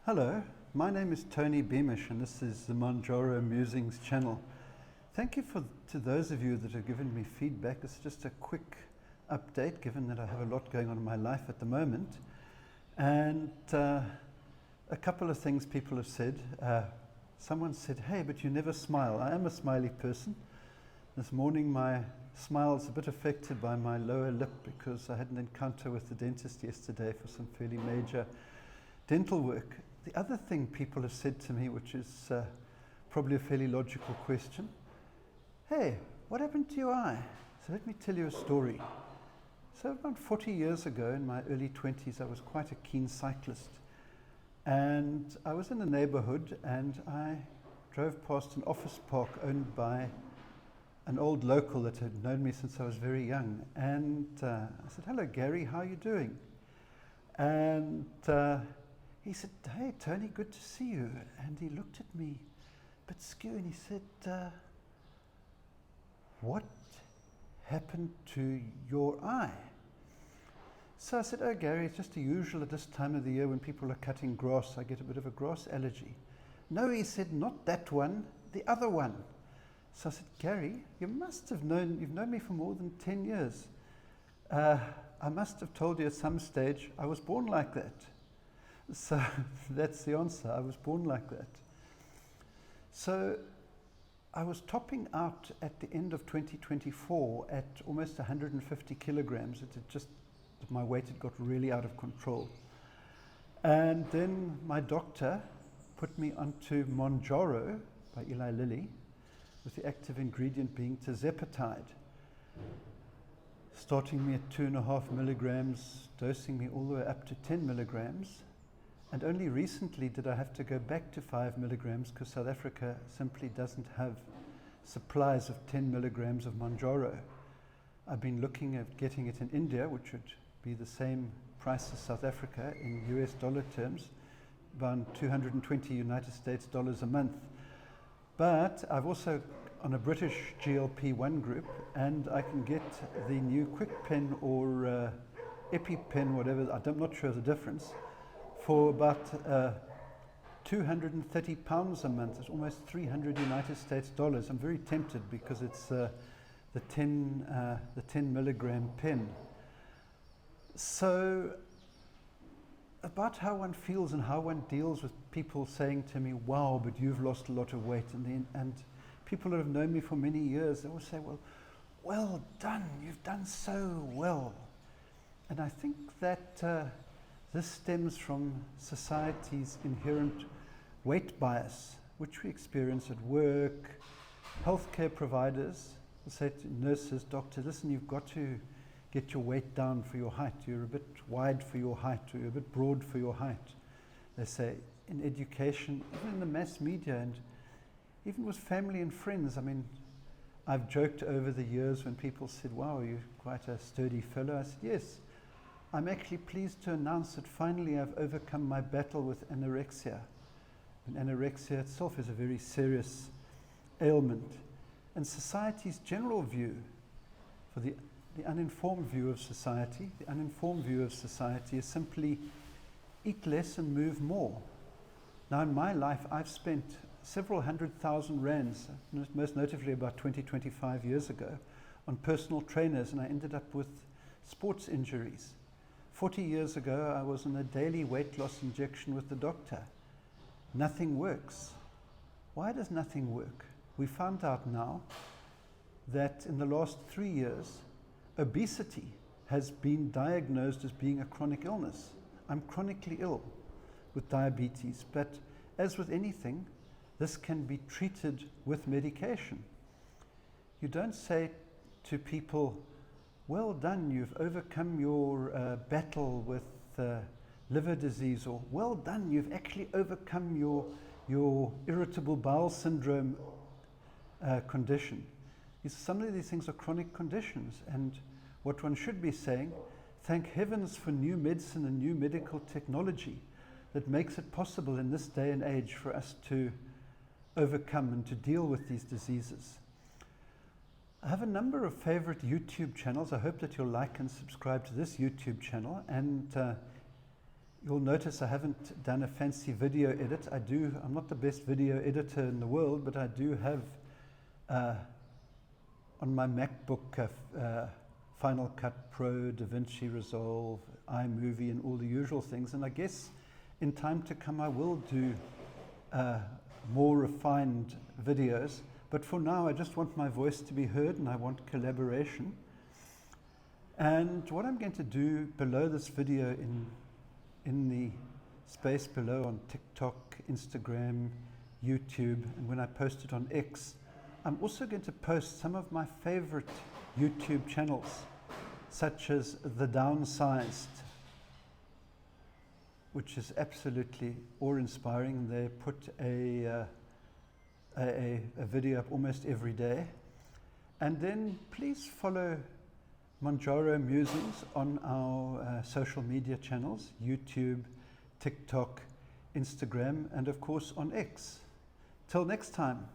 Hello, my name is Tony Beamish and this is the Mounjaro Musings channel. Thank you to those of you that have given me feedback. It's just a quick update given that I have a lot going on in my life at the moment. And a couple of things people have said. Someone said, hey, but you never smile. I am a smiley person. This morning my smile's a bit affected by my lower lip because I had an encounter with the dentist yesterday for some fairly major dental work. The other thing people have said to me, which is probably a fairly logical question, hey, what happened to your eye? So let me tell you a story. So about 40 years ago, in my early 20s, I was quite a keen cyclist. And I was in a neighborhood and I drove past an office park owned by an old local that had known me since I was very young. And I said, hello, Gary, how are you doing? And he said, hey, Tony, good to see you. And he looked at me a bit skew and he said, what happened to your eye? So I said, oh, Gary, it's just the usual at this time of the year when people are cutting grass, I get a bit of a grass allergy. No, he said, not that one, the other one. So I said, Gary, you've known me for more than 10 years. I must have told you at some stage I was born like that. So that's the answer. I was born like that. So I was topping out at the end of 2024 at almost 150 kilograms. My weight had got really out of control. And then my doctor put me onto Mounjaro by Eli Lilly, with the active ingredient being tirzepatide, starting me at 2.5 milligrams, dosing me all the way up to 10 milligrams. And only recently did I have to go back to 5 milligrams because South Africa simply doesn't have supplies of 10 milligrams of Mounjaro. I've been looking at getting it in India, which would be the same price as South Africa in US dollar terms, about 220 United States dollars a month. But I've also on a British GLP-1 group, and I can get the new QuickPen or EpiPen, whatever, I'm not sure of the difference, for about 230 pounds a month. It's almost 300 United States dollars. I'm very tempted because it's the 10 milligram pen. So about how one feels and how one deals with people saying to me, wow, but you've lost a lot of weight. And people that have known me for many years, they will say, well done, you've done so well. And I think that this stems from society's inherent weight bias, which we experience at work. Healthcare providers will say to nurses, doctors, listen, you've got to get your weight down for your height. You're a bit wide for your height, or you're a bit broad for your height. They say in education, even in the mass media, and even with family and friends. I mean, I've joked over the years when people said, wow, you're quite a sturdy fellow. I said, yes. I'm actually pleased to announce that finally I've overcome my battle with anorexia. And anorexia itself is a very serious ailment. And society's general view, for the uninformed view of society, is simply eat less and move more. Now in my life, I've spent several 100,000 rands, most notably about 25 years ago, on personal trainers, and I ended up with sports injuries. 40 years ago, I was on a daily weight loss injection with the doctor. Nothing works. Why does nothing work? We found out now that in the last 3 years, obesity has been diagnosed as being a chronic illness. I'm chronically ill with diabetes, but as with anything, this can be treated with medication. You don't say to people, well done, you've overcome your battle with liver disease, or well done, you've actually overcome your irritable bowel syndrome condition. Some of these things are chronic conditions, and what one should be saying, thank heavens for new medicine and new medical technology that makes it possible in this day and age for us to overcome and to deal with these diseases. I have a number of favorite YouTube channels. I hope that you'll like and subscribe to this YouTube channel. And you'll notice I haven't done a fancy video edit. I'm not the best video editor in the world, but I do have on my MacBook Final Cut Pro, DaVinci Resolve, iMovie, and all the usual things. And I guess in time to come I will do more refined videos. But for now I just want my voice to be heard, and I want collaboration. And what I'm going to do below this video in the space below on TikTok, Instagram, YouTube, and when I post it on X, I'm also going to post some of my favorite YouTube channels, such as The Downsized, which is absolutely awe-inspiring. They put a video up almost every day. And then please follow Mounjaro Musings on our social media channels, YouTube, TikTok, Instagram, and of course on X. Till next time.